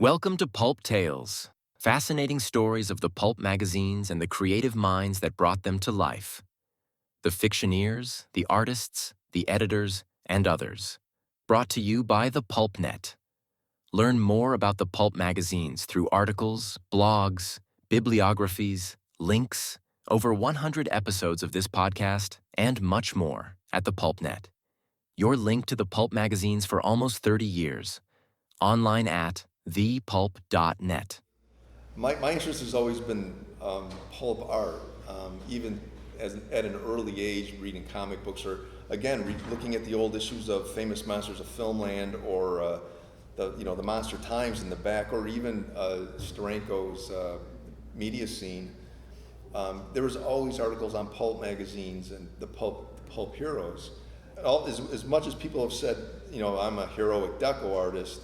Welcome to Pulp Tales, fascinating stories of the pulp magazines and the creative minds that brought them to life. The fictioneers, the artists, the editors, and others. Brought to you by the PulpNet. Learn more about the pulp magazines through articles, blogs, bibliographies, links, over 100 episodes of this podcast, and much more at the PulpNet. Your link to the pulp magazines for almost 30 years. Online at thepulp.net. My interest has always been pulp art, even at an early age, reading comic books, or again looking at the old issues of Famous Monsters of Filmland, or the Monster Times in the back, or even Steranko's media scene. There was always articles on pulp magazines and the pulp heroes. As much as people have said, I'm a heroic deco artist,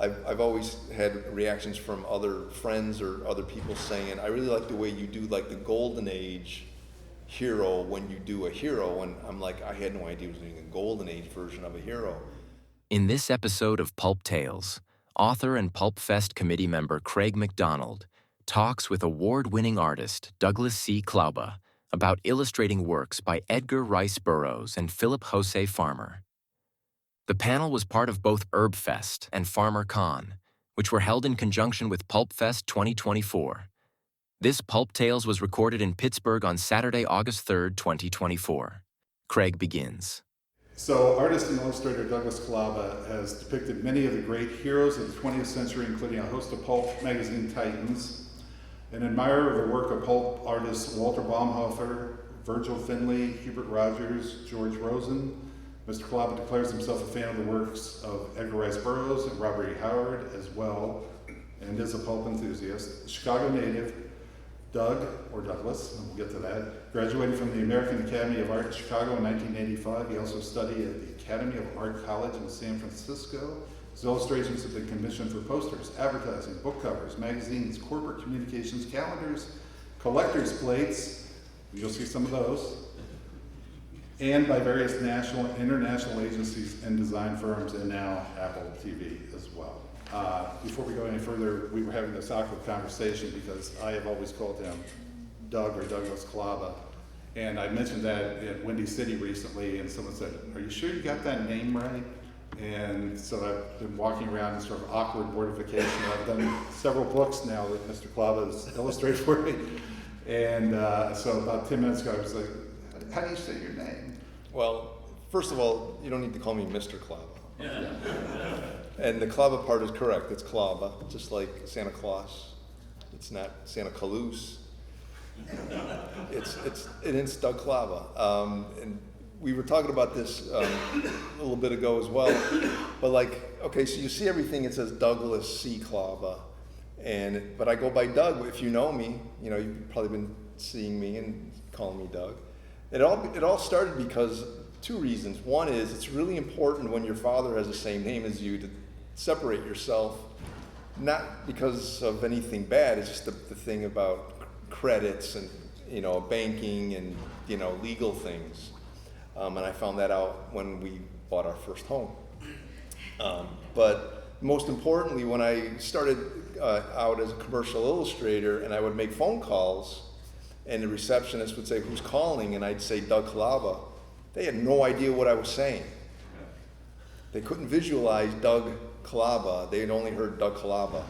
I've always had reactions from other friends or other people saying, I really like the way you do like the golden age hero when you do a hero. And I'm like, I had no idea I was doing a golden age version of a hero. In this episode of Pulp Tales, author and PulpFest committee member Craig McDonald talks with award-winning artist Douglas C. Klauba about illustrating works by Edgar Rice Burroughs and Philip José Farmer. The panel was part of both ERBFest and FarmerCon, which were held in conjunction with PulpFest 2024. This Pulp Tales was recorded in Pittsburgh on Saturday, August 3rd, 2024. Craig begins. So, artist and illustrator Douglas Klauba has depicted many of the great heroes of the 20th century, including a host of pulp magazine titans. An admirer of the work of pulp artists Walter Baumhofer, Virgil Finlay, Hubert Rogers, George Rosen, Mr. Klauba declares himself a fan of the works of Edgar Rice Burroughs and Robert E. Howard as well, and is a pulp enthusiast. Chicago native, Doug, or Douglas, and we'll get to that, graduated from the American Academy of Art in Chicago in 1985. He also studied at the Academy of Art College in San Francisco. His illustrations have been commissioned for posters, advertising, book covers, magazines, corporate communications, calendars, collector's plates, you'll see some of those, and by various national and international agencies and design firms, and now Apple TV as well. Before we go any further, we were having this awkward conversation because I have always called him Doug or Douglas Klauba, and I mentioned that in Windy City recently, and someone said, "Are you sure you got that name right?" And so I've been walking around in sort of awkward mortification. I've done several books now that Mr. Klauba has illustrated for me, and so about 10 minutes ago I was like, "How do you say your name?" Well, first of all, you don't need to call me Mr. Klauba. Yeah. And the Klauba part is correct. It's Klauba, just like Santa Claus. It's not Santa Claus. It's Doug Klauba. And we were talking about this a little bit ago as well. But okay, so you see everything. It says Douglas C. Klauba, but I go by Doug. If you know me, you've probably been seeing me and calling me Doug. It all started because two reasons. One is it's really important when your father has the same name as you to separate yourself, not because of anything bad. It's just the thing about credits and banking and legal things. And I found that out when we bought our first home. But most importantly, when I started out as a commercial illustrator, and I would make phone calls, and the receptionist would say, "Who's calling?" And I'd say, "Doug Klauba." They had no idea what I was saying. They couldn't visualize Doug Klauba. They had only heard Doug Klauba.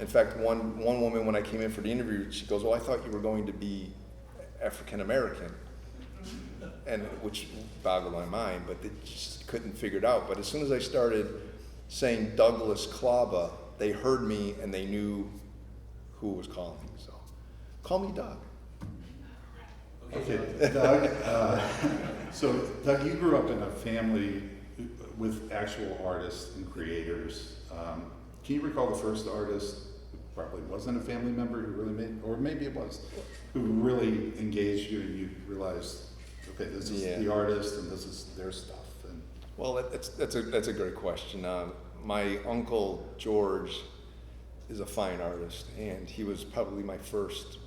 In fact, one woman, when I came in for the interview, she goes, "Oh, I thought you were going to be African American," and which boggled my mind, but they just couldn't figure it out. But as soon as I started saying Douglas Klauba, they heard me and they knew who was calling. So, call me Doug. Okay, Doug. So, Doug, you grew up in a family with actual artists and creators. Can you recall the first artist who probably wasn't a family member who really made, or maybe it was, who really engaged you and you realized, okay, this is the artist and this is their stuff? Well, that's a great question. My uncle George is a fine artist, and he was probably my first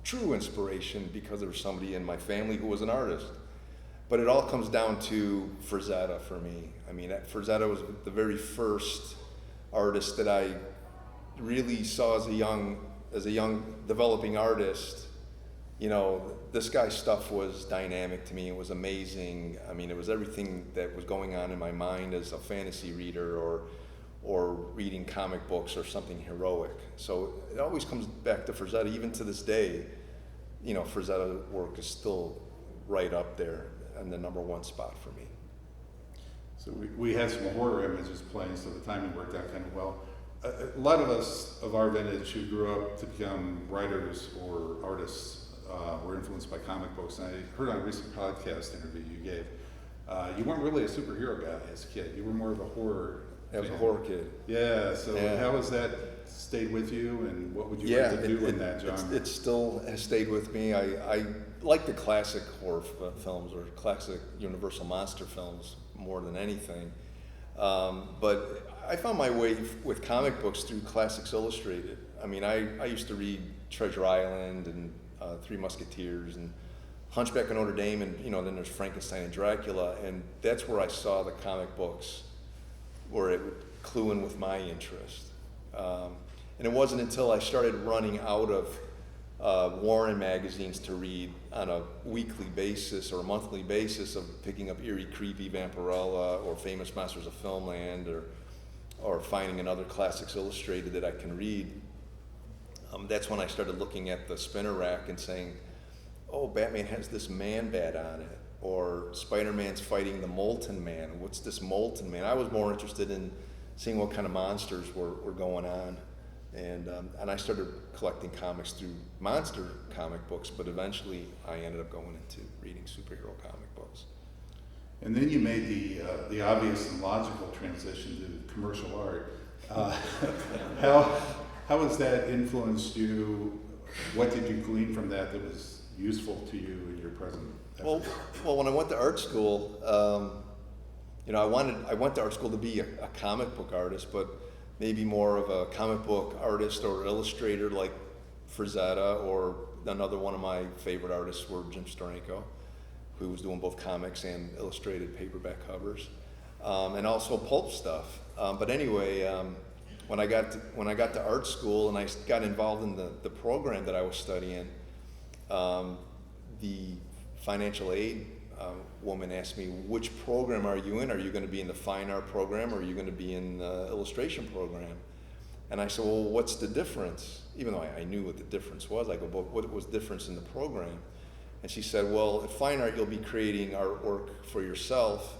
true inspiration because there was somebody in my family who was an artist. But it all comes down to Frazetta for me. I mean, Frazetta was the very first artist that I really saw as a young developing artist, you know, this guy's stuff was dynamic to me. It was amazing. I mean, it was everything that was going on in my mind as a fantasy reader or reading comic books or something heroic. So it always comes back to Frazetta. Even to this day, you know, Frazetta work is still right up there in the #1 spot for me. So we had some horror images playing, so the timing worked out kind of well. A lot of us of our vintage who grew up to become writers or artists were influenced by comic books. And I heard on a recent podcast interview you gave, you weren't really a superhero guy as a kid. You were more of a horror. I was a horror kid. Yeah, so Yeah. how has that stayed with you, and what would you like to do in that genre? It still has stayed with me. I like the classic horror films or classic Universal monster films more than anything. But I found my way with comic books through Classics Illustrated. I mean, I used to read Treasure Island and Three Musketeers and Hunchback of Notre Dame, and you know, then there's Frankenstein and Dracula, and that's where I saw the comic books where it would clue in with my interest. And it wasn't until I started running out of Warren magazines to read on a weekly basis or a monthly basis of picking up Eerie, Creepy, Vampirella, or Famous Monsters of Filmland, or finding another Classics Illustrated that I can read. That's when I started looking at the spinner rack and saying, oh, Batman has this man bat on it, or Spider-Man's fighting the Molten Man. What's this Molten Man? I was more interested in seeing what kind of monsters were going on. And I started collecting comics through monster comic books, but eventually I ended up going into reading superhero comic books. And then you made the obvious and logical transition to commercial art. How has that influenced you? What did you glean from that was useful to you in your present efforts? Well, when I went to art school, you know, I went to art school to be a comic book artist, but maybe more of a comic book artist or illustrator like Frazetta, or another one of my favorite artists were Jim Steranko, who was doing both comics and illustrated paperback covers, and also pulp stuff. But anyway, when I got to art school and I got involved in the program that I was studying, the financial aid woman asked me, which program are you in? Are you going to be in the fine art program, or are you going to be in the illustration program? And I said, well, what's the difference? Even though I knew what the difference was, I go, but what was the difference in the program? And she said, well, at fine art, you'll be creating artwork for yourself,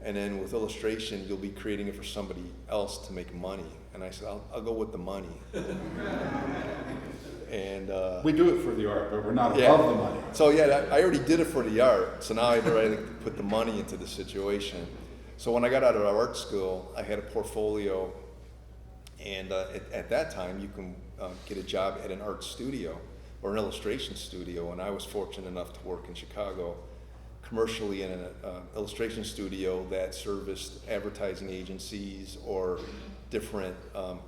and then with illustration, you'll be creating it for somebody else to make money. And I said, I'll go with the money. And we do it for the art, but we're not above the money. So yeah, I already did it for the art, so now I had to put the money into the situation. So when I got out of art school, I had a portfolio, and at that time, you can get a job at an art studio or an illustration studio, and I was fortunate enough to work in Chicago commercially in an illustration studio that serviced advertising agencies or different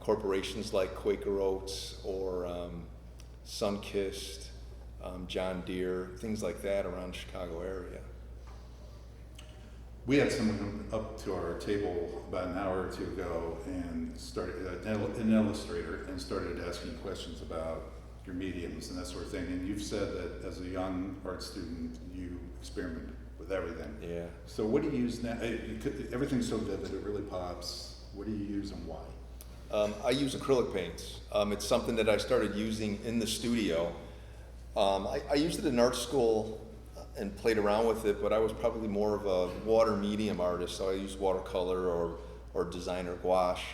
corporations like Quaker Oats or Sunkist, John Deere, things like that around the Chicago area. We had someone come up to our table about an hour or two ago and started, an illustrator, and started asking questions about your mediums and that sort of thing. And you've said that as a young art student, you experimented with everything. Yeah. So what do you use now? Everything's so vivid, it really pops. What do you use and why? I use acrylic paints. It's something that I started using in the studio. I used it in art school and played around with it, but I was probably more of a water medium artist, so I used watercolor or designer gouache.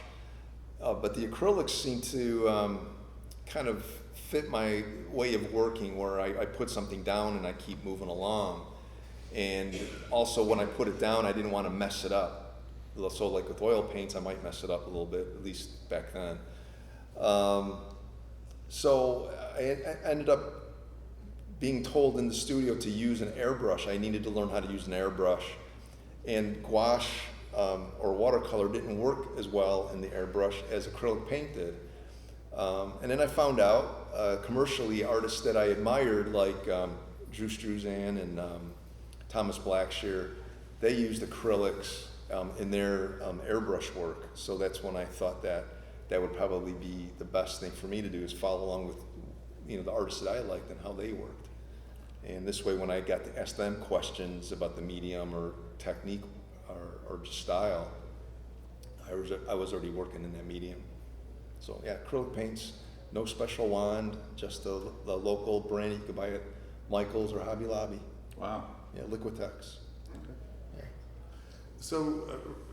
But the acrylics seem to kind of fit my way of working, where I put something down and I keep moving along. And also when I put it down, I didn't want to mess it up. So like with oil paints, I might mess it up a little bit, at least back then. So I ended up being told in the studio to use an airbrush. I needed to learn how to use an airbrush. And gouache or watercolor didn't work as well in the airbrush as acrylic paint did. And then I found out commercially artists that I admired, like Drew Struzan and Thomas Blackshear, they used acrylics in their airbrush work. So that's when I thought that that would probably be the best thing for me to do, is follow along with, the artists that I liked and how they worked. And this way, when I got to ask them questions about the medium or technique or just style, I was already working in that medium. So yeah, acrylic paints, no special wand, just the local brand you can buy at Michael's or Hobby Lobby. Wow. Yeah, Liquitex. Okay. Yeah. So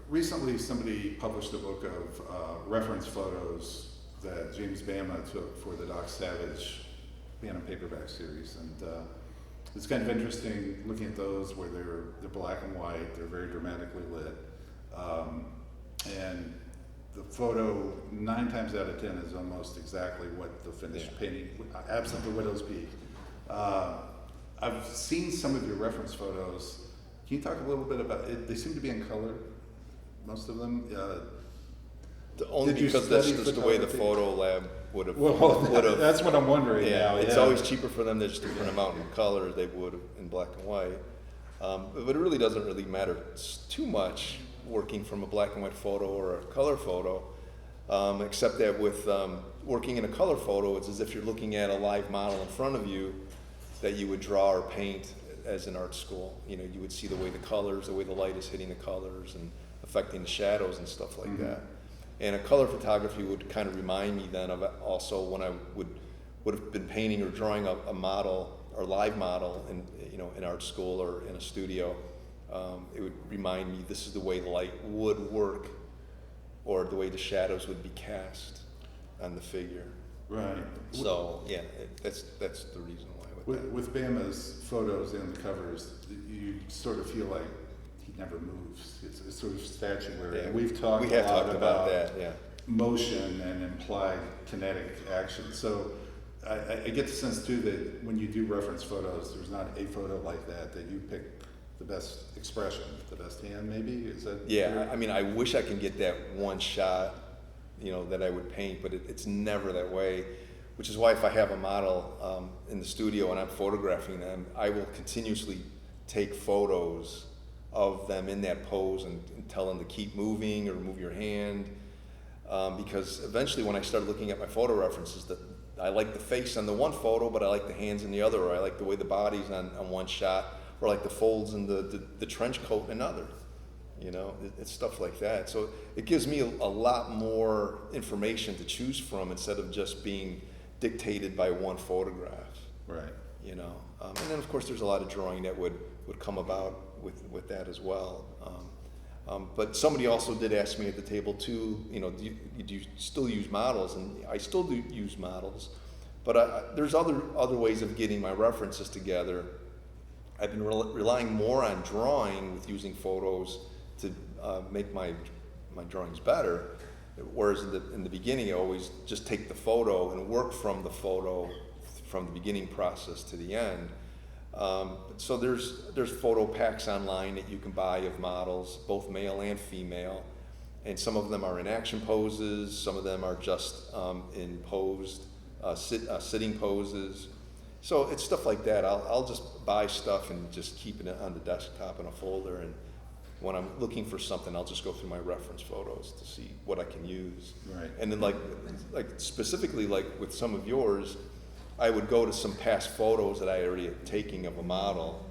recently somebody published a book of reference photos that James Bama took for the Doc Savage Phantom paperback series, and it's kind of interesting looking at those where they're black and white, they're very dramatically lit, and the photo 9 times out of 10 is almost exactly what the finished painting, absent the widow's peak. I've seen some of your reference photos. Can you talk a little bit about it? They seem to be in color, most of them. Only because that's just the way the photo lab would have. That's what I'm wondering now. It's always cheaper for them just to print them out in color as they would in black and white. But it really doesn't really matter too much working from a black and white photo or a color photo, except that with working in a color photo, it's as if you're looking at a live model in front of you that you would draw or paint as in art school. You would see the way the colors, the way the light is hitting the colors and affecting the shadows and stuff like that. And a color photography would kind of remind me then of also when I would have been painting or drawing a model or live model in art school or in a studio. It would remind me this is the way the light would work, or the way the shadows would be cast on the figure. Right. So yeah, that's the reason why. With Bama's photos and the covers, you sort of feel like he never moves. It's sort of statuary. Yeah, we have talked about that. Yeah. Motion and implied kinetic action. So I get the sense too that when you do reference photos, there's not a photo like that you pick the best expression, the best hand maybe? Is that? Yeah, I mean, I wish I can get that one shot, that I would paint, but it's never that way, which is why if I have a model in the studio and I'm photographing them, I will continuously take photos of them in that pose and tell them to keep moving or move your hand, because eventually when I started looking at my photo references, that I like the face on the one photo, but I like the hands in the other, or I like the way the body's on one shot, or like the folds in the trench coat in another. It's stuff like that. So it gives me a lot more information to choose from instead of just being dictated by one photograph. Right. And then of course there's a lot of drawing that would come about with that as well. But somebody also did ask me at the table too, do you still use models? And I still do use models, but there's other ways of getting my references together. I've been relying more on drawing with using photos to make my drawings better, whereas in the beginning I always just take the photo and work from the photo from the beginning process to the end. So there's photo packs online that you can buy of models, both male and female, and some of them are in action poses, some of them are just in posed sitting poses. So it's stuff like that. I'll just buy stuff and just keep it on the desktop in a folder, and when I'm looking for something, I'll just go through my reference photos to see what I can use. Right. And then like specifically like with some of yours, I would go to some past photos that I already had taken of a model,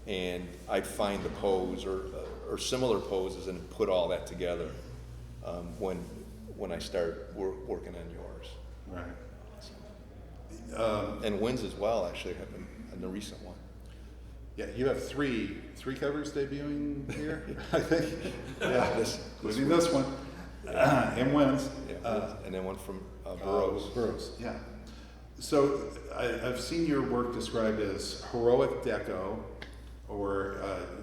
and I'd find the pose or similar poses and put all that together when I start working on yours. Right. And Wynn's as well, actually, have been in the recent one. Yeah, you have three covers debuting here, I think. Yeah, including this one, and Wynn's. Yeah, and then one from Burroughs. Burroughs, yeah. So I've seen your work described as heroic deco, or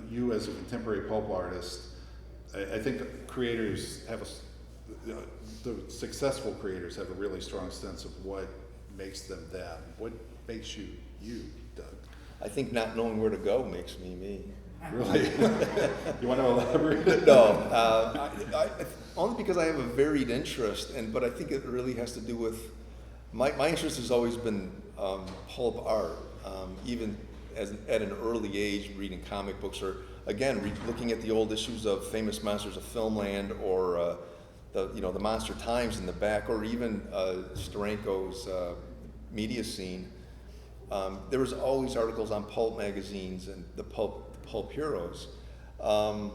you as a contemporary pulp artist. I think creators have the successful creators have a really strong sense of what makes them them. What makes you, Doug? I think not knowing where to go makes me me. Really? You want to elaborate? No, only because I have a varied interest, but I think it really has to do with my interest has always been pulp art, even at an early age, reading comic books, or again looking at the old issues of Famous Monsters of Filmland, or the Monster Times in the back, or even Steranko's media scene, there was always articles on pulp magazines and the pulp heroes. As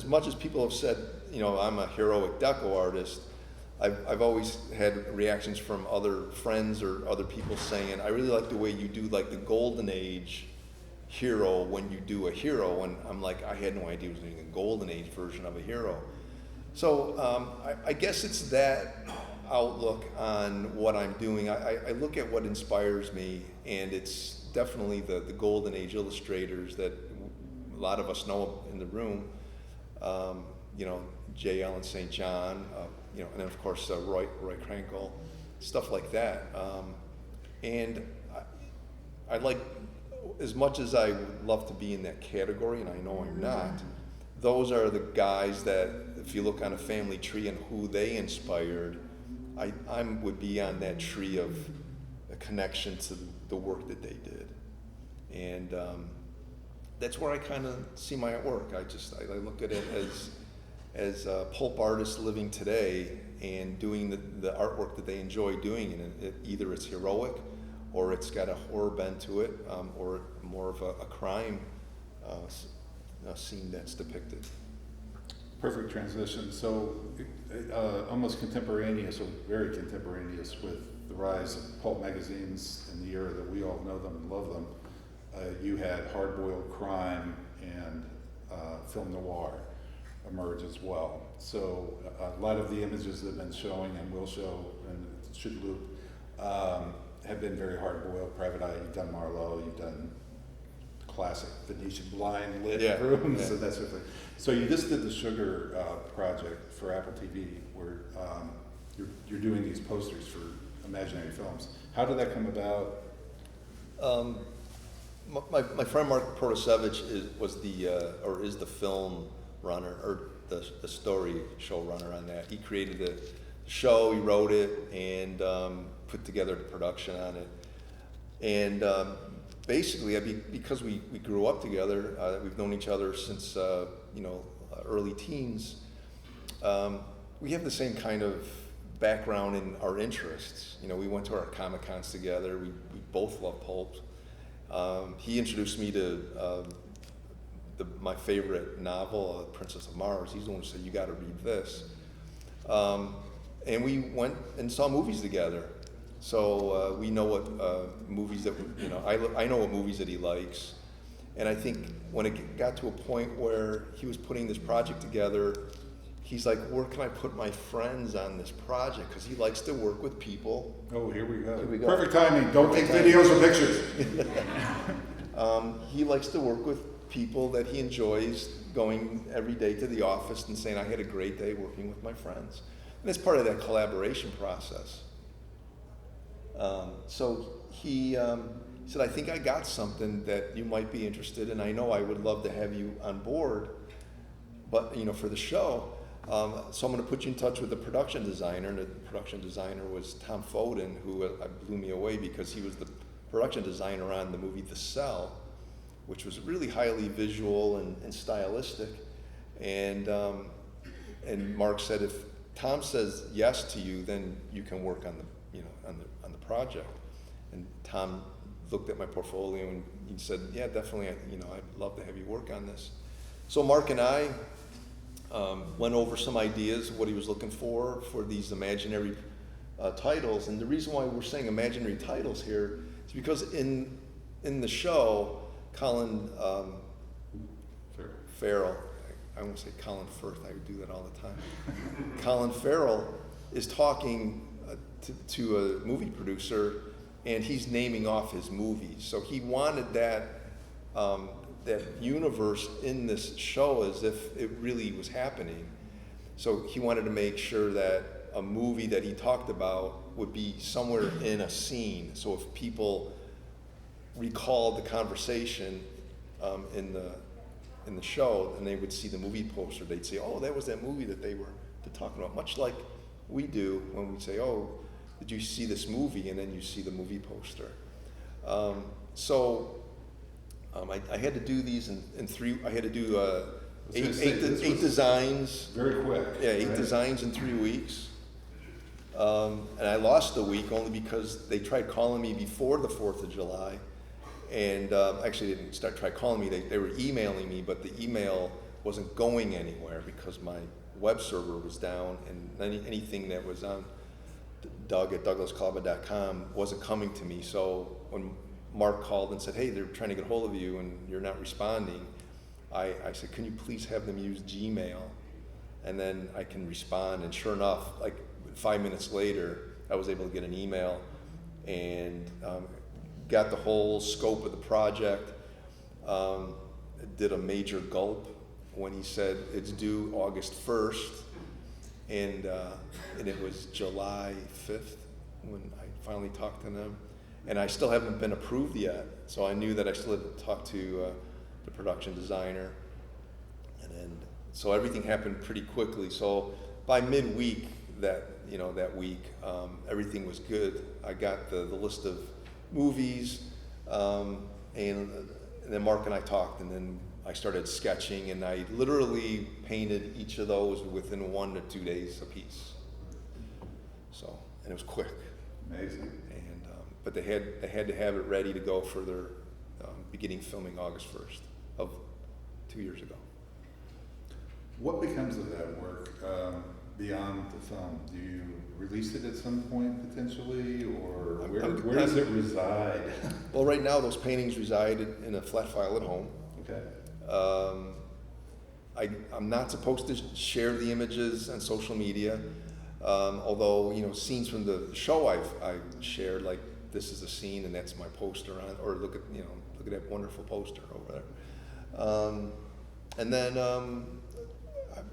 much as people have said, I'm a heroic deco artist, I've always had reactions from other friends or other people saying, I really like the way you do like the golden age hero when you do a hero, and I'm like, I had no idea I was doing a golden age version of a hero. So I guess it's that outlook on what I'm doing. I look at what inspires me, and it's definitely the golden age illustrators that a lot of us know in the room. J. Allen St. John, and then of course Roy Krankel, stuff like that. And I like, as much as I would love to be in that category, and I know I'm not, those are the guys that, if you look on a family tree and who they inspired, I would be on that tree of a connection to the work that they did. And that's where I kind of see my work. I look at it as pulp artists living today and doing the artwork that they enjoy doing, and either it's heroic, or it's got a horror bent to it, or more of a crime scene that's depicted. Perfect transition. So almost contemporaneous, or very contemporaneous, with the rise of pulp magazines in the era that we all know them and love them, you had hard-boiled crime and film noir emerge as well. So a lot of the images that have been showing and will show and should loop have been very hard-boiled. Private Eye, you've done Marlowe, you've done classic Venetian blind lit rooms, and that sort of thing. So you just did the Sugar project for Apple TV, where you're doing these posters for imaginary films. How did that come about? My friend Mark Protasevich is the film runner, or the story show runner on that. He created the show, he wrote it, and put together the production on it. And basically, because we grew up together, we've known each other since early teens. We have the same kind of background in our interests. We went to our Comic-Cons together. We both love pulp. He introduced me to my favorite novel, Princess of Mars. He's the one who said, you got to read this. And we went and saw movies together. So we know what movies that, I know what movies that he likes. And I think when it got to a point where he was putting this project together, he's like, where can I put my friends on this project? Because he likes to work with people. Oh, here we go. Perfect timing. Don't take videos or pictures. He likes to work with people that he enjoys going every day to the office and saying, I had a great day working with my friends. And it's part of that collaboration process. So he said, I think I got something that you might be interested in. I know I would love to have you on board, but for the show. So I'm going to put you in touch with the production designer, and the production designer was Tom Foden, who blew me away because he was the production designer on the movie The Cell, which was really highly visual and stylistic. And Mark said, if Tom says yes to you, then you can work on the project. And Tom looked at my portfolio and he said, yeah, definitely, I'd love to have you work on this. So Mark and I went over some ideas of what he was looking for these imaginary titles. And the reason why we're saying imaginary titles here is because in the show, Colin Farrell, I won't say Colin Firth, I would do that all the time. Colin Farrell is talking to a movie producer, and he's naming off his movies. So he wanted that universe in this show as if it really was happening. So he wanted to make sure that a movie that he talked about would be somewhere in a scene. So if people recalled the conversation in the show, and they would see the movie poster, they'd say, oh, that was that movie that they were talking about. Much like we do when we say, oh, did you see this movie? And then you see the movie poster. I had to do these in three. I had to do was gonna say, this Eight was designs. very quick. Yeah, 8 right? designs in 3 weeks. And I lost a week only because they tried calling me before the 4th of July. And actually, they didn't try calling me. They were emailing me, but the email wasn't going anywhere because my web server was down, and anything that was on Doug at douglasklauba.com wasn't coming to me. So when Mark called and said, hey, they're trying to get hold of you and you're not responding, I said, can you please have them use Gmail? And then I can respond. And sure enough, like 5 minutes later, I was able to get an email and got the whole scope of the project. Did a major gulp when he said it's due August 1st, and it was July 5th when I finally talked to them. And I still haven't been approved yet, so I knew that I still had to talk to the production designer. And then, so everything happened pretty quickly. So by midweek that week, everything was good. I got the list of movies, and then Mark and I talked, and then I started sketching, and I literally painted each of those within 1 to 2 days apiece. So, and it was quick. Amazing. And but they had to have it ready to go for their beginning filming August 1st of 2 years ago. What becomes of that work beyond the film? Do you release it at some point potentially, or where does it reside? Well, right now those paintings reside in a flat file at home. Okay. I'm not supposed to share the images on social media, although scenes from the show I've shared, like this is a scene and that's my poster on, or look at that wonderful poster over there. And then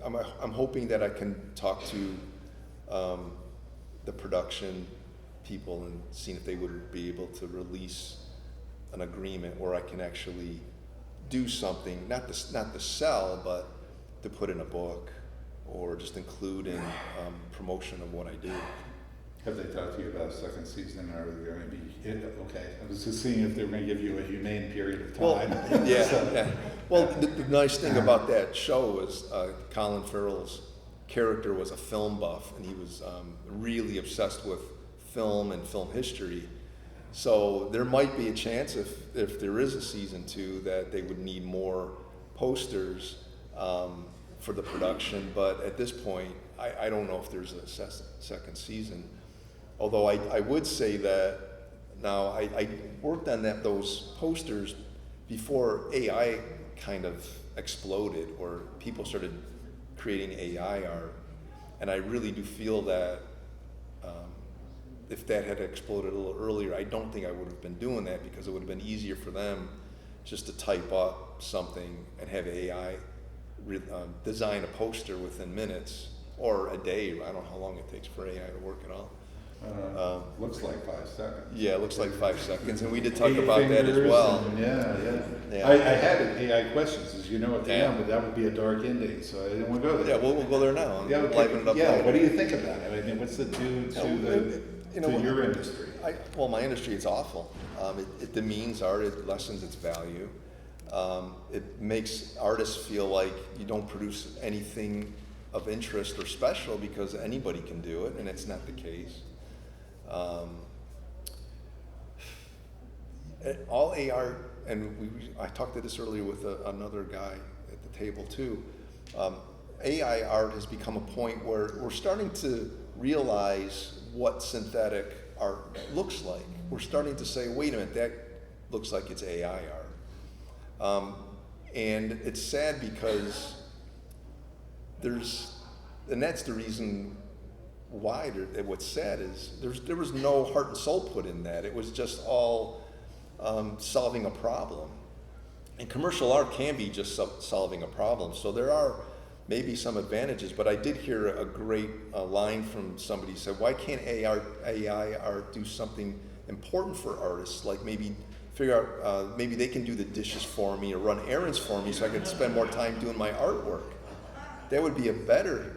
I'm hoping that I can talk to the production people and see if they would be able to release an agreement where I can actually do something, not to sell, but to put in a book or just include in promotion of what I do. Have they talked to you about a second season, or are they going to be okay? I was just seeing if they were going to give you a humane period of time. Well, yeah. Well, the nice thing about that show was Colin Farrell's character was a film buff, and he was really obsessed with film and film history. So there might be a chance if there is a season 2 that they would need more posters for the production. But at this point, I don't know if there's a second season. Although I would say that now I worked on those posters before AI kind of exploded, or people started creating AI art. And I really do feel that if that had exploded a little earlier, I don't think I would have been doing that, because it would have been easier for them just to type up something and have AI design a poster within minutes or a day. I don't know how long it takes for AI to work it all. Looks like 5 seconds. Yeah, it looks like 5 seconds, and we did talk about that as well. Yeah. I had AI questions, as you know, at the end, but that would be a dark ending, so I didn't want to go there. Yeah, we'll go there now. Yeah, liven it up. What do you think about it? I mean, what's it do to your industry? Well, my industry, it's awful. It demeans art. It lessens its value. It makes artists feel like you don't produce anything of interest or special because anybody can do it, and it's not the case. All AR, and I talked to this earlier with another guy at the table too. AI art has become a point where we're starting to realize what synthetic art looks like. We're starting to say, wait a minute, that looks like it's AI art. And it's sad because and that's the reason why what's sad is there was no heart and soul put in that. It was just all solving a problem. And commercial art can be just solving a problem. So there are maybe some advantages, but I did hear a great line from somebody who said, why can't AI art do something important for artists? Like maybe figure out, maybe they can do the dishes for me or run errands for me so I can spend more time doing my artwork. That would be a better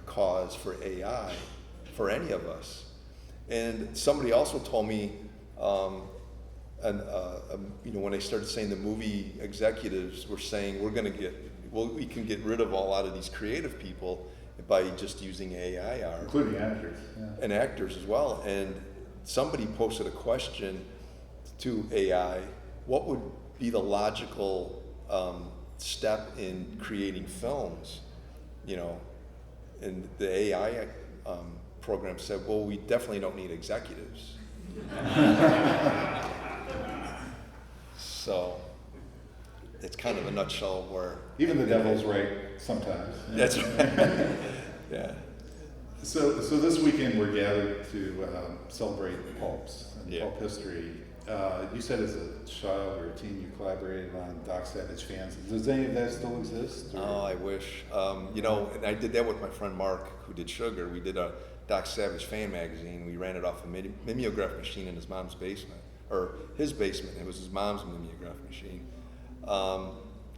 cause for AI for any of us. And somebody also told me, when they started saying the movie executives were saying we're going to get we can get rid of a lot of these creative people by just using AI art. Including actors. Yeah. And actors as well. And somebody posted a question to AI, what would be the logical step in creating films? You know, and the AI program said, well, we definitely don't need executives. So it's kind of a nutshell where Even the devil's right sometimes. that's right. Yeah. So this weekend we're gathered to celebrate Pulps and Yeah. Pulp history. You said as a child or a teen you collaborated on Doc Savage fans. Does any of that still exist? Or? Oh, I wish. You know, and I did that with my friend Mark, who did Sugar. We did a Doc Savage fan magazine. We ran it off a mimeograph machine in his mom's basement, or his basement. It was his mom's mimeograph machine.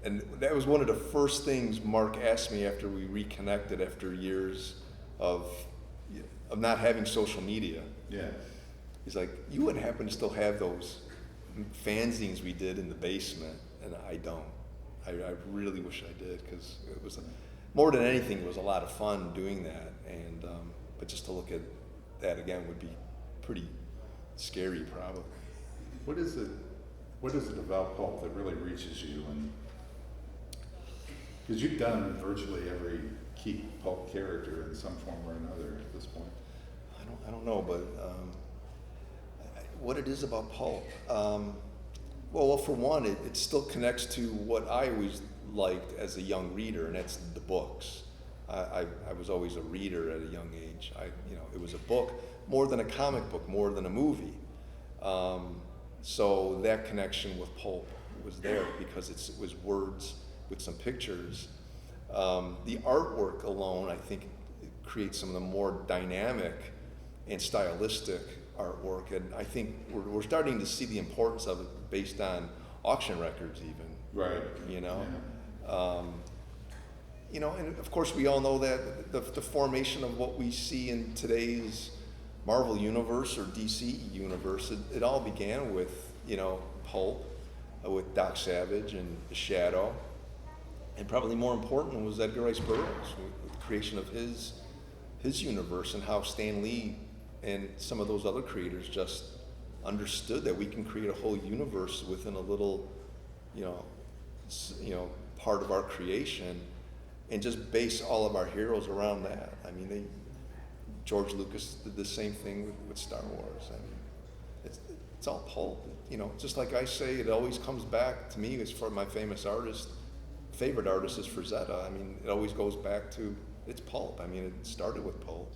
And that was one of the first things Mark asked me after we reconnected after years of not having social media. Yeah. He's like, you wouldn't happen to still have those fanzines we did in the basement? And I don't. I really wish I did, because it was, more than anything, it was a lot of fun doing that. And but just to look at that again would be pretty scary, probably. What is it about Pulp that really reaches you? And because you've done virtually every key Pulp character in some form or another at this point. I don't know, but what it is about Pulp. Well, for one, it still connects to what I always liked as a young reader, and that's the books. I was always a reader at a young age. It was a book, more than a comic book, more than a movie. So that connection with Pulp was there because it was words with some pictures. The artwork alone, I think, creates some of the more dynamic and stylistic artwork, and I think we're starting to see the importance of it based on auction records, even. Right. You know. Yeah. And of course we all know that the formation of what we see in today's Marvel universe or DC universe, it all began with, Pulp, with Doc Savage and The Shadow, and probably more important was Edgar Rice Burroughs with the creation of his universe, and how Stan Lee and some of those other creators just understood that we can create a whole universe within a little, part of our creation, and just base all of our heroes around that. I mean, George Lucas did the same thing with Star Wars. I mean, it's all Pulp. Just like I say, it always comes back to me as for my favorite artist is Frazetta. I mean, it always goes back to, it's Pulp. I mean, it started with Pulp.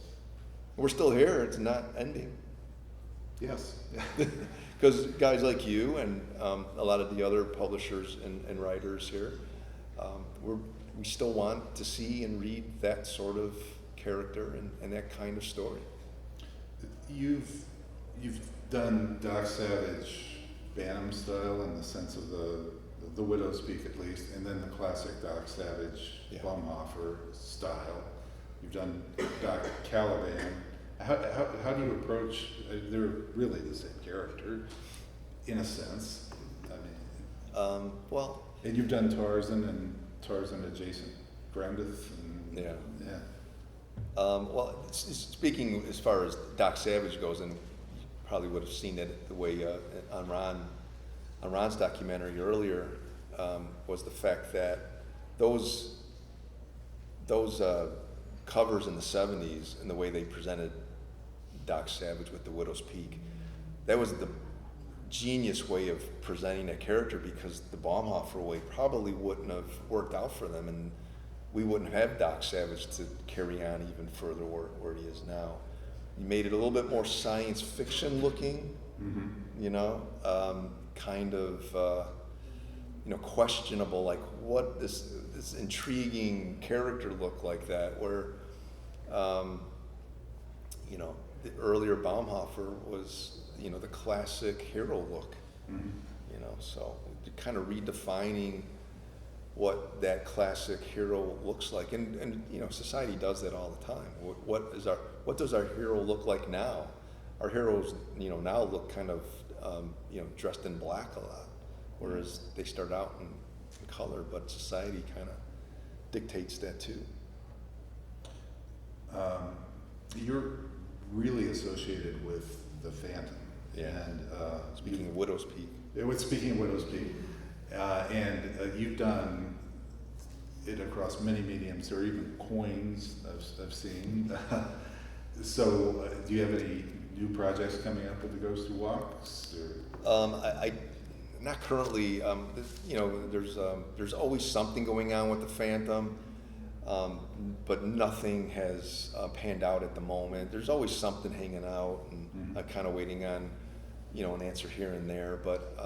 We're still here, it's not ending. Yes. Because guys like you and a lot of the other publishers and writers here, we still want to see and read that sort of character and that kind of story. You've done Doc Savage Bantam style in the sense of the Widow's Peak at least, and then the classic Doc Savage Baumhofer style. You've done Doc Caliban. How do you approach? They're really the same character, in a sense. I mean, well, and you've done Tarzan and Tarzan adjacent Grandith. And, yeah. Yeah. Well, speaking as far as Doc Savage goes, and you probably would have seen it the way on Ron's documentary earlier, was the fact that those covers in the 70s and the way they presented Doc Savage with the Widow's Peak, that was the genius way of presenting a character, because the Baumhofer way probably wouldn't have worked out for them, and we wouldn't have Doc Savage to carry on even further where he is now. You made it a little bit more science fiction looking, kind of questionable, like what this intriguing character look like that, where the earlier Baumhofer was the classic hero look. So kind of redefining what that classic hero looks like, and society does that all the time. What does our hero look like now? Our heroes now look kind of dressed in black a lot, whereas they start out in color, but society kind of dictates that too. You're really associated with the Phantom. Yeah. And Speaking of Widow's Peak. Speaking of Widow's Peak, and you've done it across many mediums, or even coins I've seen. So, do you have any new projects coming up with the Ghost Who Walks? Or? I not currently. There's always something going on with the Phantom, but nothing has panned out at the moment. There's always something hanging out, and I'm kind of waiting on, an answer here and there. But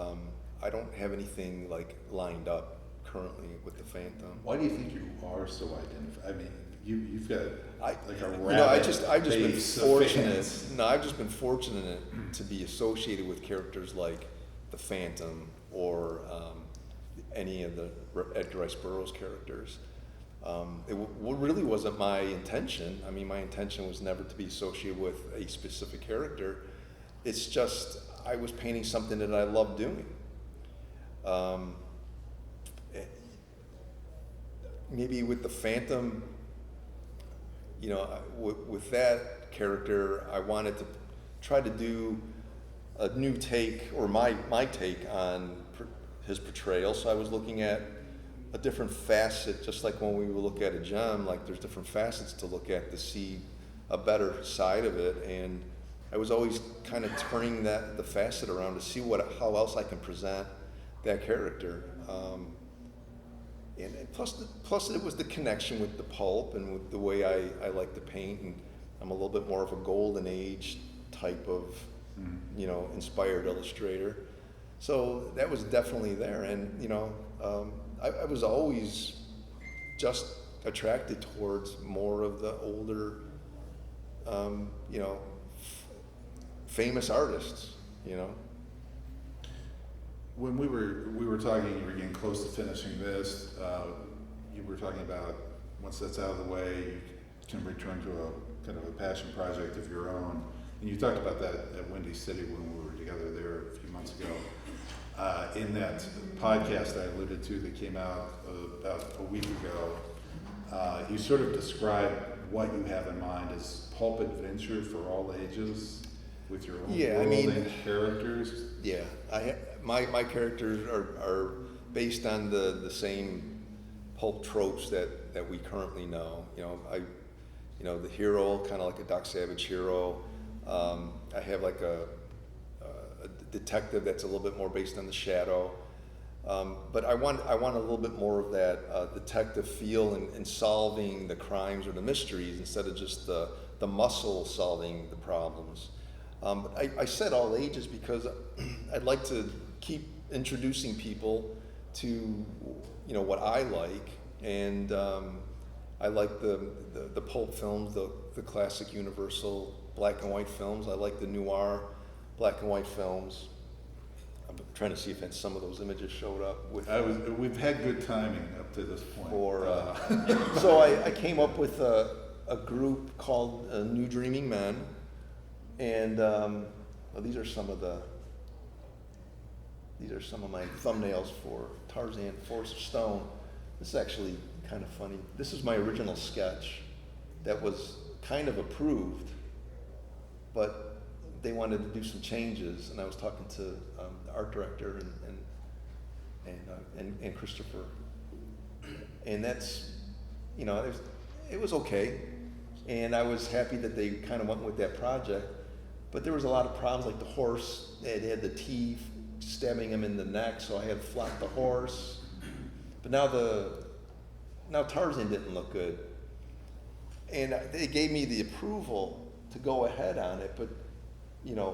I don't have anything like lined up currently with the Phantom. Why do you think you are so identified? I mean, you've got like a I've just been base of fortunate. fans. No, I've just been fortunate to be associated with characters like the Phantom or any of the Edgar Rice Burroughs characters. It really wasn't my intention. I mean, my intention was never to be associated with a specific character. It's just I was painting something that I loved doing. Maybe with the Phantom, with that character, I wanted to try to do a new take, or my take on his portrayal. So I was looking at a different facet, just like when we would look at a gem, like there's different facets to look at to see a better side of it. And I was always kind of turning the facet around to see how else I can present that character. And plus it was the connection with the pulp and with the way I like to paint, and I'm a little bit more of a golden age type of inspired illustrator. So that was definitely there, and I was always just attracted towards more of the older famous artists. When we were talking, you were getting close to finishing this. You were talking about once that's out of the way, you can return to a kind of a passion project of your own. And you talked about that at Windy City when we were together there a few months ago. In that podcast I alluded to that came out about a week ago, you sort of described what you have in mind as pulp adventure for all ages with your own world and characters. Yeah, my characters are based on the same pulp tropes that we currently know. The hero, kind of like a Doc Savage hero. I have like a detective that's a little bit more based on the shadow. But I want a little bit more of that detective feel in solving the crimes or the mysteries instead of just the muscle solving the problems. I said all ages because I'd like to keep introducing people to what I like, and I like the pulp films, the classic Universal black and white films. I like the noir black and white films. I'm trying to see if some of those images showed up. We've had good timing up to this point. So I came up with a group called New Dreaming Men, and these are some of my thumbnails for Tarzan, Forest of Stone. This is actually kind of funny. This is my original sketch that was kind of approved, but they wanted to do some changes, and I was talking to the art director and Christopher, and that's, it was okay, and I was happy that they kind of went with that project, but there was a lot of problems, like the horse, they had the teeth stabbing him in the neck, so I had to flop the horse, but now Tarzan didn't look good, and they gave me the approval to go ahead on it, but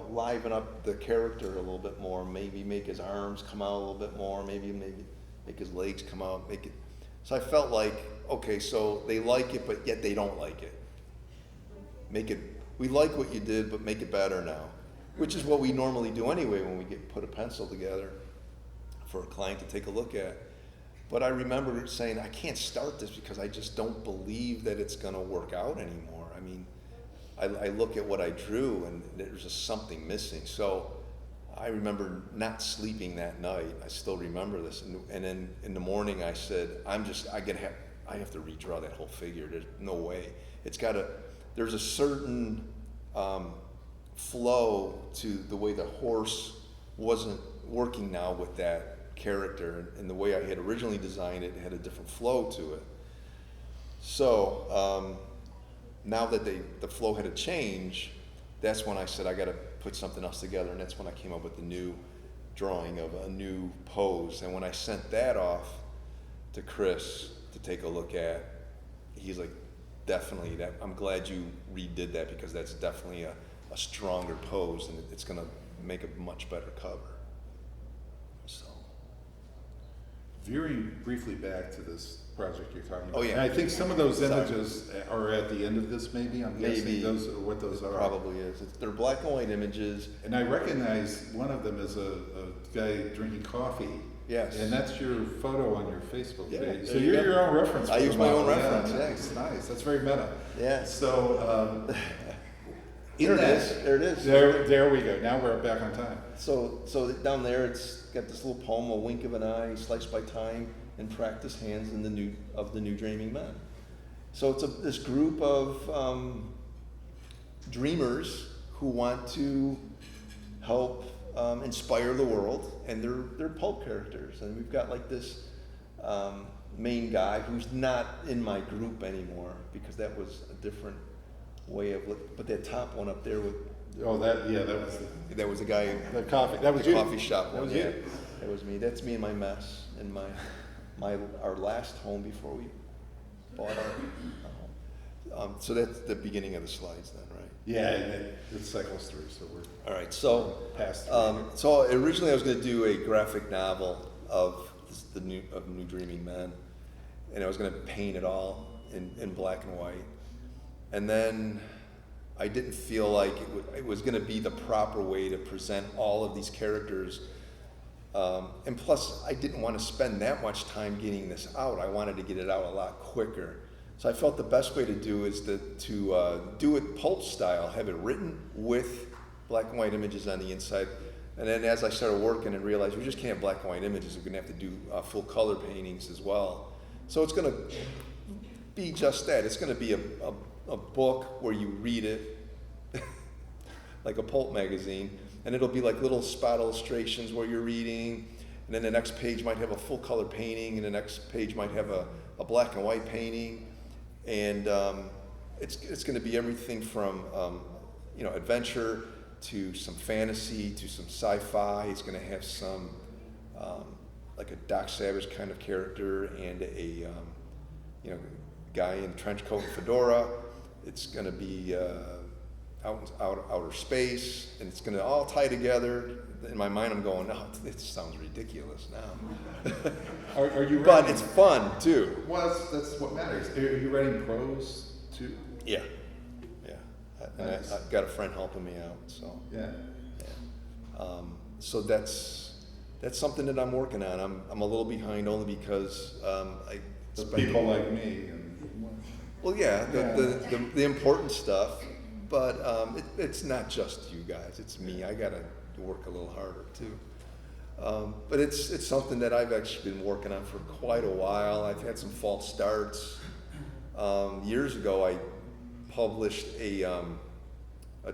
liven up the character a little bit more, maybe make his arms come out a little bit more, maybe make his legs come out, make it. So I felt like, okay, so they like it, but yet they don't like it. We like what you did, but make it better now, which is what we normally do anyway when we put a pencil together for a client to take a look at. But I remember saying, I can't start this because I just don't believe that it's going to work out anymore. I mean, I look at what I drew and there's just something missing. So I remember not sleeping that night. I still remember this. And then in the morning I said, I I have to redraw that whole figure. There's no way. There's a certain flow to the way the horse wasn't working now with that character, and the way I had originally designed it had a different flow to it. So now that the flow had to change, that's when I said I got to put something else together, and that's when I came up with the new drawing of a new pose. And when I sent that off to Chris to take a look at, he's like, definitely, that I'm glad you redid that, because that's definitely a stronger pose, and it's going to make a much better cover. So, veering briefly back to this project you're talking about. Oh, yeah. And I think some of those images are at the end of this, maybe. I'm guessing those are what those are. Probably is. They're black and white images. And I recognize one of them as a guy drinking coffee. Yes. And that's your photo on your Facebook page. So you you're go. your own reference. I use my own reference. Yeah, that's nice. That's very meta. Yeah. So There it is. There we go. Now we're back on time. So down there, it's got this little poem, a wink of an eye, sliced by time, and practiced hands of the new dreaming men. So it's this group of dreamers who want to help inspire the world, and they're pulp characters. And we've got like this main guy who's not in my group anymore, because that was a different way of looking. But that top one up there with that was the guy. The coffee. That was the you. Coffee shop one. That was yeah. you. That was me. That's me and my mess in our last home before we bought our home. So that's the beginning of the slides then, right? Yeah, and it cycles through. So we're all right. So past through. so originally I was going to do a graphic novel of New Dreaming Men, and I was going to paint it all in black and white. And then I didn't feel like it was going to be the proper way to present all of these characters. And plus, I didn't want to spend that much time getting this out. I wanted to get it out a lot quicker. So I felt the best way to do is to do it Pulp style, have it written with black and white images on the inside. And then as I started working and realized we just can't have black and white images, we're going to have to do full color paintings as well. So it's going to be just that. It's going to be a book where you read it like a Pulp magazine, and it'll be like little spot illustrations where you're reading, and then the next page might have a full color painting, and the next page might have a black and white painting, and it's going to be everything from adventure to some fantasy to some sci-fi. It's going to have some like a Doc Savage kind of character and a guy in trench coat and fedora. It's going to be outer space, and it's going to all tie together. In my mind, I'm going, "Oh, it sounds ridiculous now." Are you? But it's fun too. Well, that's what matters. Are you writing prose too? Yeah. And Nice. I've got a friend helping me out. So Yeah. So that's something that I'm working on. I'm a little behind only because People like me. Well, yeah, the important stuff, but it's not just you guys. It's me. I got to work a little harder too. But it's something that I've actually been working on for quite a while. I've had some false starts. Years ago, I published a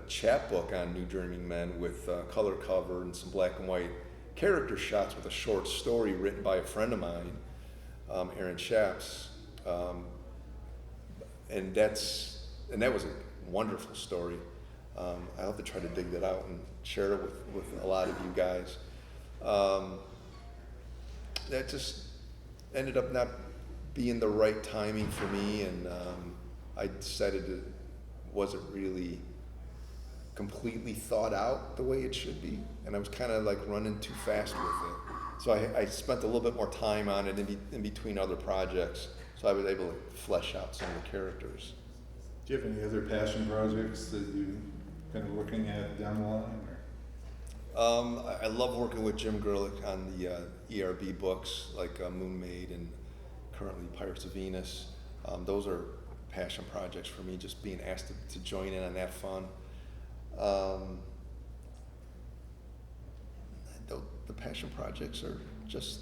chapbook on New Dreaming Men with color cover and some black and white character shots with a short story written by a friend of mine, Aaron Chaps. And that was a wonderful story. I'll have to try to dig that out and share it with a lot of you guys. That just ended up not being the right timing for me, and I decided it wasn't really completely thought out the way it should be, and I was kind of like running too fast with it. So I spent a little bit more time on it in between other projects, so I was able to flesh out some of the characters. Do you have any other passion projects that you've been looking at down the line? Or? I love working with Jim Gerlich on the ERB books, like Moon Maid and currently Pirates of Venus. Those are passion projects for me, just being asked to join in on that fun. The passion projects are just,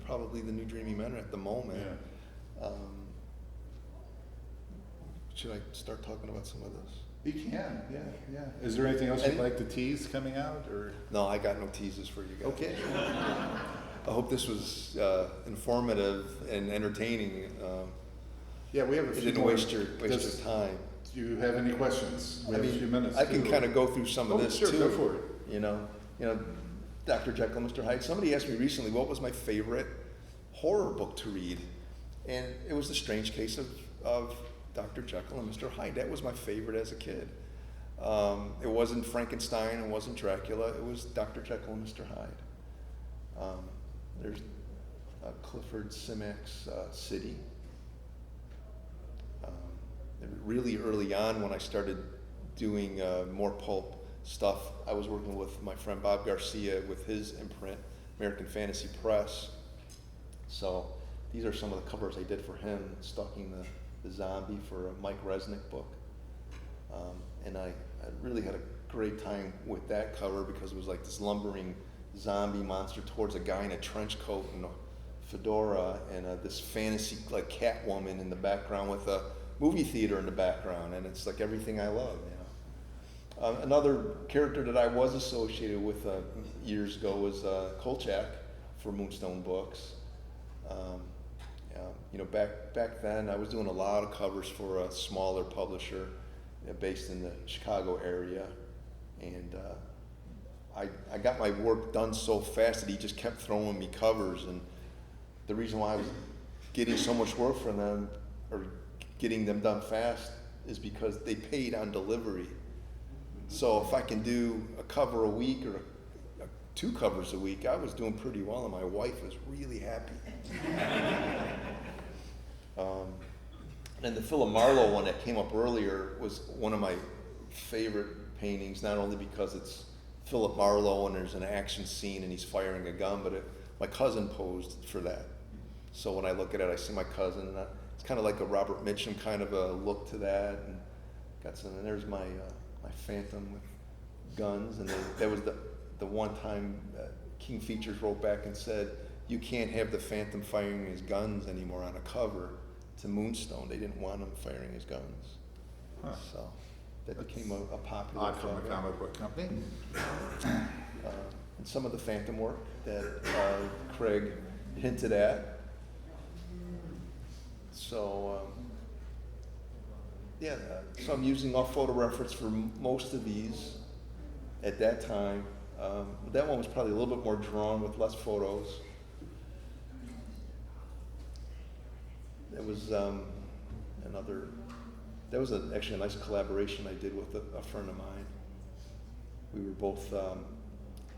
probably the New Dreaming Men at the moment. Yeah. Should I start talking about some of this? You can, yeah. Is there anything else you'd like to tease coming out, or? No, I got no teases for you guys. Okay. I hope this was informative and entertaining. Yeah, we have a It few didn't more. waste your time. Do you have any questions? We have a few minutes. I can kind of go through some of this sure, too. go for it. You know, Dr. Jekyll, Mr. Hyde. Somebody asked me recently what was my favorite horror book to read, and it was The Strange Case of Dr. Jekyll and Mr. Hyde. That was my favorite as a kid. It wasn't Frankenstein, it wasn't Dracula, it was Dr. Jekyll and Mr. Hyde. There's Clifford Simak's City. Really early on when I started doing more pulp stuff, I was working with my friend Bob Garcia with his imprint, American Fantasy Press. So these are some of the covers I did for him, Stalking the Zombie for a Mike Resnick book. And I really had a great time with that cover because it was like this lumbering zombie monster towards a guy in a trench coat and a fedora, and this fantasy like Catwoman in the background with a movie theater in the background, and it's like everything I love. Another character that I was associated with years ago was Kolchak for Moonstone Books. Back then I was doing a lot of covers for a smaller publisher based in the Chicago area, and I got my work done so fast that he just kept throwing me covers, and the reason why I was getting so much work from them or getting them done fast is because they paid on delivery. So if I can do a cover a week or 2 covers a week, I was doing pretty well, and my wife was really happy. And the Philip Marlowe one that came up earlier was one of my favorite paintings, not only because it's Philip Marlowe and there's an action scene and he's firing a gun, but my cousin posed for that. So when I look at it, I see my cousin, and it's kind of like a Robert Mitchum kind of a look to that. And there's my Phantom with guns, and that was the one time King Features wrote back and said, you can't have the Phantom firing his guns anymore on a cover to Moonstone. They didn't want him firing his guns. Huh. So that became a popular Odd from a cover. comic book company. And some of the Phantom work that Craig hinted at. So, so I'm using off photo reference for most of these at that time. That one was probably a little bit more drawn with less photos. That was actually a nice collaboration I did with a friend of mine. We were both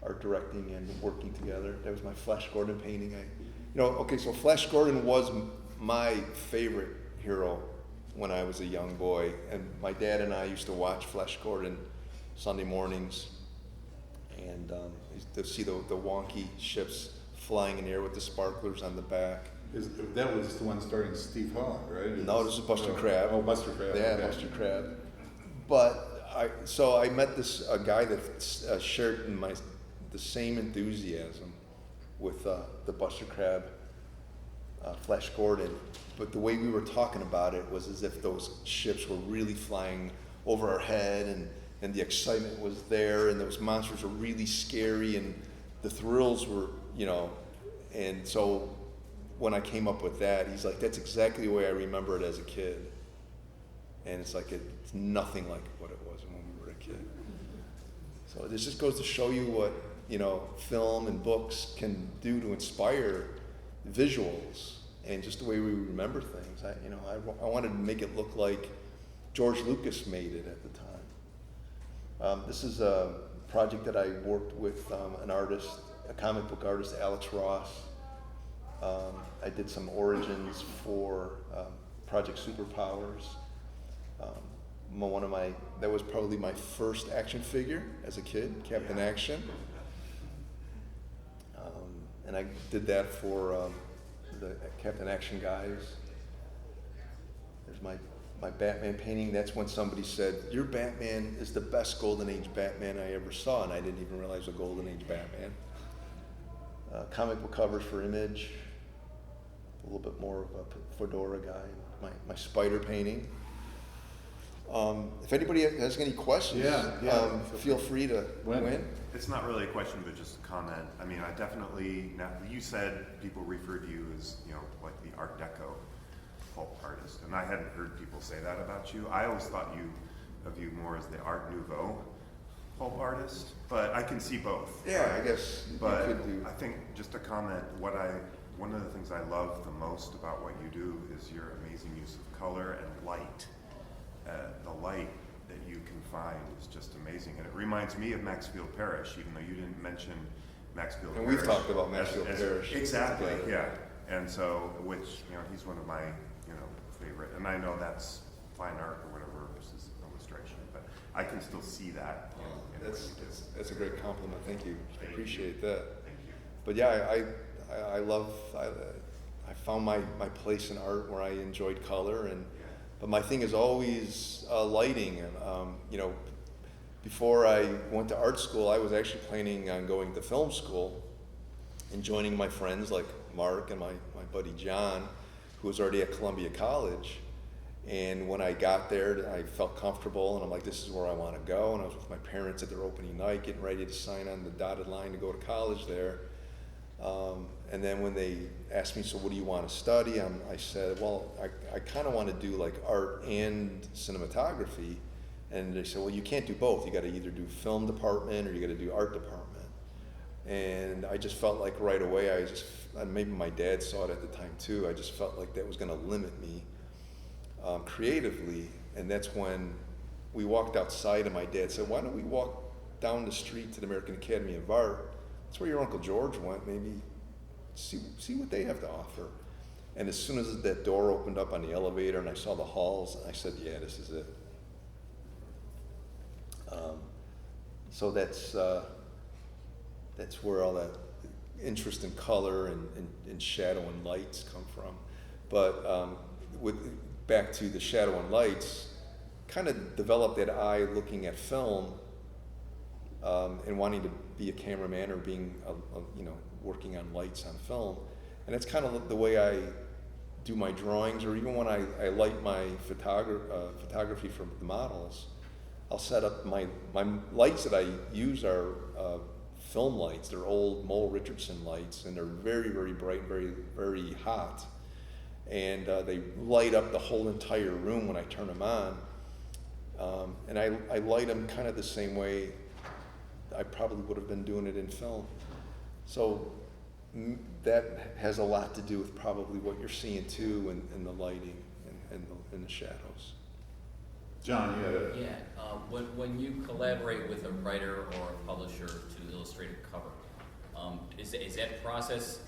art directing and working together. That was my Flash Gordon painting. So Flash Gordon was my favorite hero when I was a young boy, and my dad and I used to watch Flash Gordon Sunday mornings, and to see the wonky ships flying in the air with the sparklers on the back. That was the one starring Steve Holland, right? No, this is Buster Crabbe. Oh, Buster Crabbe. Yeah, okay. Buster Crabbe. But I met a guy that shared the same enthusiasm with the Buster Crabbe Flash Gordon. But the way we were talking about it was as if those ships were really flying over our head, and the excitement was there, and those monsters were really scary, and the thrills were, and so when I came up with that, he's like, that's exactly the way I remember it as a kid. And it's like, it's nothing like what it was when we were a kid. So this just goes to show you what, film and books can do to inspire visuals and just the way we remember things. I wanted to make it look like George Lucas made it at the time. This is a project that I worked with an artist, a comic book artist, Alex Ross. I did some origins for Project Superpowers. That was probably my first action figure as a kid, Captain Action. And I did that for the Captain Action guys. There's my Batman painting. That's when somebody said, your Batman is the best Golden Age Batman I ever saw, and I didn't even realize a Golden Age Batman. Comic book covers for Image. A little bit more of a fedora guy. My spider painting. If anybody has any questions, feel free to win. It's not really a question, but just a comment. I mean, I definitely, now, you said people refer to you as, like the Art Deco pulp artist, and I hadn't heard people say that about you. I always thought of you more as the Art Nouveau pulp artist, but I can see both. Yeah, I guess but you could do. I think, just a comment, one of the things I love the most about what you do is your amazing use of color and light. The light that you can find is just amazing, and it reminds me of Maxfield Parrish, even though you didn't mention Maxfield Parrish. And we've talked about Maxfield Parrish. Exactly, yeah. And so, which, he's one of my, favorite, and I know that's fine art or whatever versus illustration, but I can still see that in what you do. That's a great compliment. Thank you. I appreciate that. Thank you. But yeah, I found my place in art where I enjoyed color, but my thing is always lighting. And before I went to art school, I was actually planning on going to film school and joining my friends like Mark and my buddy John, who was already at Columbia College. And when I got there, I felt comfortable, and I'm like, this is where I want to go. And I was with my parents at their opening night, getting ready to sign on the dotted line to go to college there. And then when they asked me, so what do you want to study? I said, well, I kind of want to do like art and cinematography. And they said, well, you can't do both. You got to either do film department or you got to do art department. And I just felt like right away, maybe my dad saw it at the time too, I just felt like that was going to limit me creatively. And that's when we walked outside and my dad said, why don't we walk down the street to the American Academy of Art? That's where your Uncle George went, maybe see what they have to offer. And as soon as that door opened up on the elevator and I saw the halls, I said, yeah, this is it. So that's where all that interest in color and shadow and lights come from. But back to the shadow and lights, kind of developed that eye looking at film and wanting to be a cameraman or being, working on lights on film. And that's kind of the way I do my drawings, or even when I light my photography for the models. I'll set up my lights that I use are film lights. They're old Mole Richardson lights, and they're very, very bright, very, very hot. And they light up the whole entire room when I turn them on. And I light them kind of the same way I probably would have been doing it in film. So that has a lot to do with probably what you're seeing too in the lighting and the shadows. John, you had a... Yeah, when you collaborate with a writer or a publisher to illustrate a cover, is that process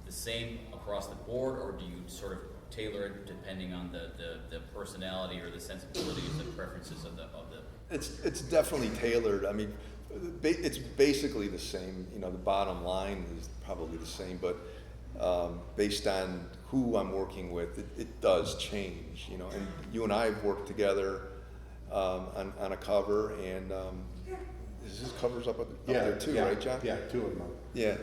the same across the board, or do you sort of tailor it depending on the personality or the sensibilities and preferences of the? It's definitely tailored. I mean, it's basically the same. The bottom line is probably the same, but based on who I'm working with, it does change. And you and I have worked together on a cover, and his covers up there too, right, John? Yeah, two of them. Yeah,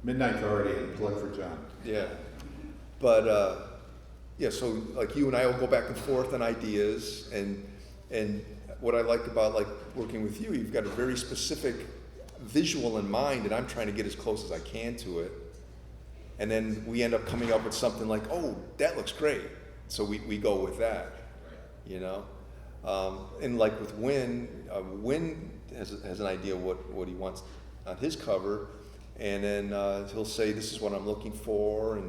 Midnight Guardian, plug for John. Yeah, but so like you and I will go back and forth on ideas, and what I like about like working with you, you've got a very specific visual in mind, and I'm trying to get as close as I can to it, and then we end up coming up with something like, oh, that looks great, so we go with that, and like with Win has an idea what he wants on his cover. And then he'll say, this is what I'm looking for,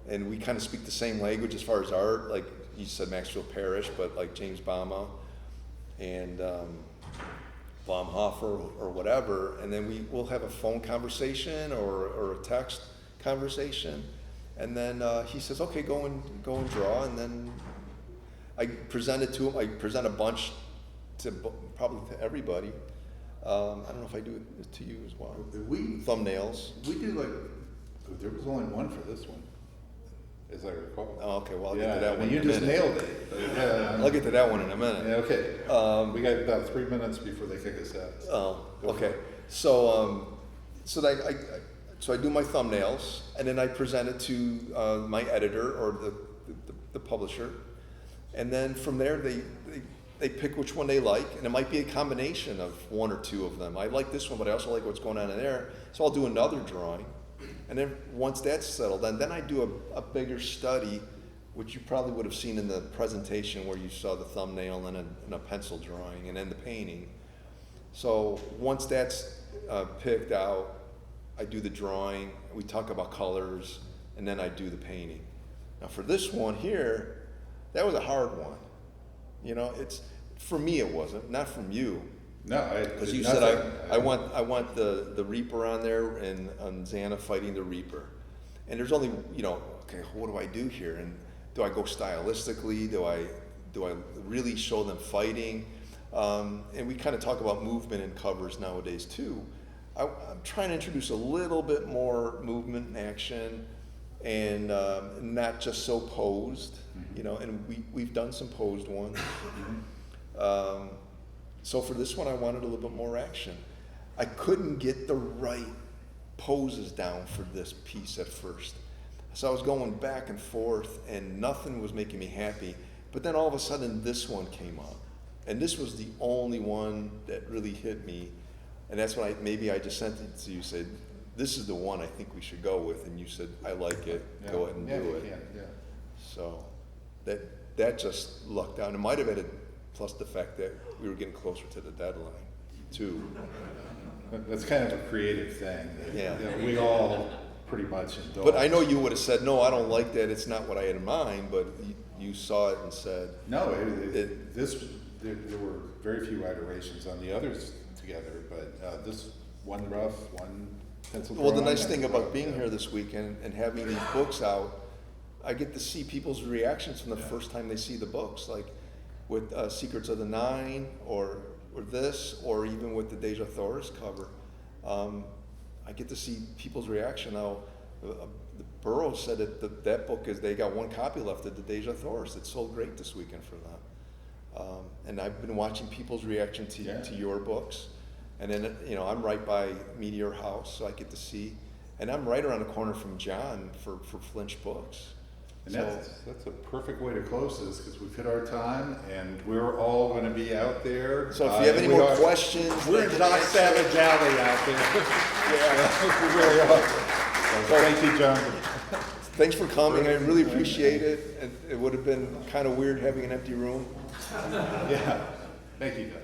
and we kind of speak the same language as far as art, like you said Maxfield Parrish, but like James Bama and Baumhofer or whatever, and then we'll have a phone conversation or a text conversation, and then he says, okay, go and draw, and then I present it to him. I present a bunch probably to everybody. I don't know if I do it to you as well. Thumbnails. We do there was only one for this one, as I recall. Oh, okay, well, I'll get to that one in you a just minute. nailed it. Yeah, I'll get to that one in a minute. Yeah, okay. We got about 3 minutes before they kick us out. Oh, okay. So I do my thumbnails, and then I present it to my editor or the publisher, And then from there, they pick which one they like, and it might be a combination of one or two of them. I like this one, but I also like what's going on in there, so I'll do another drawing. And then once that's settled, then I do a bigger study, which you probably would have seen in the presentation where you saw the thumbnail and a pencil drawing, and then the painting. So once that's picked out, I do the drawing, we talk about colors, and then I do the painting. Now for this one here, that was a hard one. You know, for me it wasn't, not from you. No, Because you said I want the Reaper on there and Xana fighting the Reaper. And there's only, you know, okay, what do I do here? And do I go stylistically? Do I really show them fighting? And we kind of talk about movement in covers nowadays too. I'm trying to introduce a little bit more movement and action, and not just so posed, you know. And we've done some posed ones. So for this one, I wanted a little bit more action. I couldn't get the right poses down for this piece at first. So I was going back and forth, and nothing was making me happy. But then all of a sudden, this one came up. And this was the only one that really hit me. And that's when maybe I just sent it to you, said, this is the one I think we should go with. And you said, I like it, go ahead and do it. Yeah. So that just lucked out. It might have had plus the fact that we were getting closer to the deadline, too. That's kind of a creative thing. Yeah. We all pretty much indulge. But I know you would have said, no, I don't like that, it's not what I had in mind, but you saw it and said... No, there were very few iterations on the others together, but this one rough, one pencil drawing. Well, the nice thing about being here this weekend and having these books out, I get to see people's reactions from the first time they see the books, like with Secrets of the Nine, or this, or even with the Deja Thoris cover. I get to see people's reaction. Now, Burroughs said that book they got one copy left of the Deja Thoris. It sold great this weekend for them. And I've been watching people's reaction to your books. And then, you know, I'm right by Meteor House, so I get to see. And I'm right around the corner from John for Flinch Books. And that's a perfect way to close this, because we've hit our time, and we're all going to be out there. So if you have any more questions, we're in Doc Savage Alley out there. Yeah, we really are. So thank you, John. Thanks for coming. I really appreciate it. And it would have been kind of weird having an empty room. Yeah. Thank you, Doug.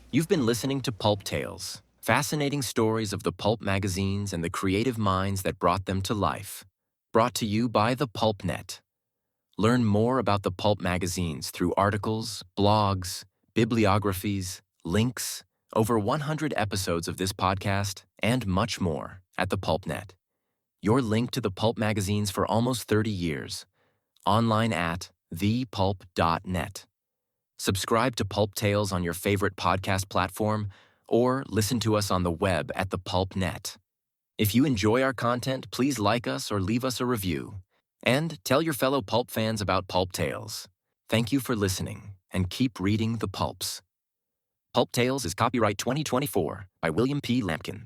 You've been listening to Pulp Tales, fascinating stories of the pulp magazines and the creative minds that brought them to life. Brought to you by the PulpNet. Learn more about the pulp magazines through articles, blogs, bibliographies, links, over 100 episodes of this podcast, and much more at the PulpNet. Your link to the pulp magazines for almost 30 years. Online at thepulp.net. Subscribe to Pulp Tales on your favorite podcast platform, or listen to us on the web at the PulpNet. If you enjoy our content, please like us or leave us a review. And tell your fellow pulp fans about Pulp Tales. Thank you for listening, and keep reading the pulps. Pulp Tales is copyright 2024 by William P. Lampkin.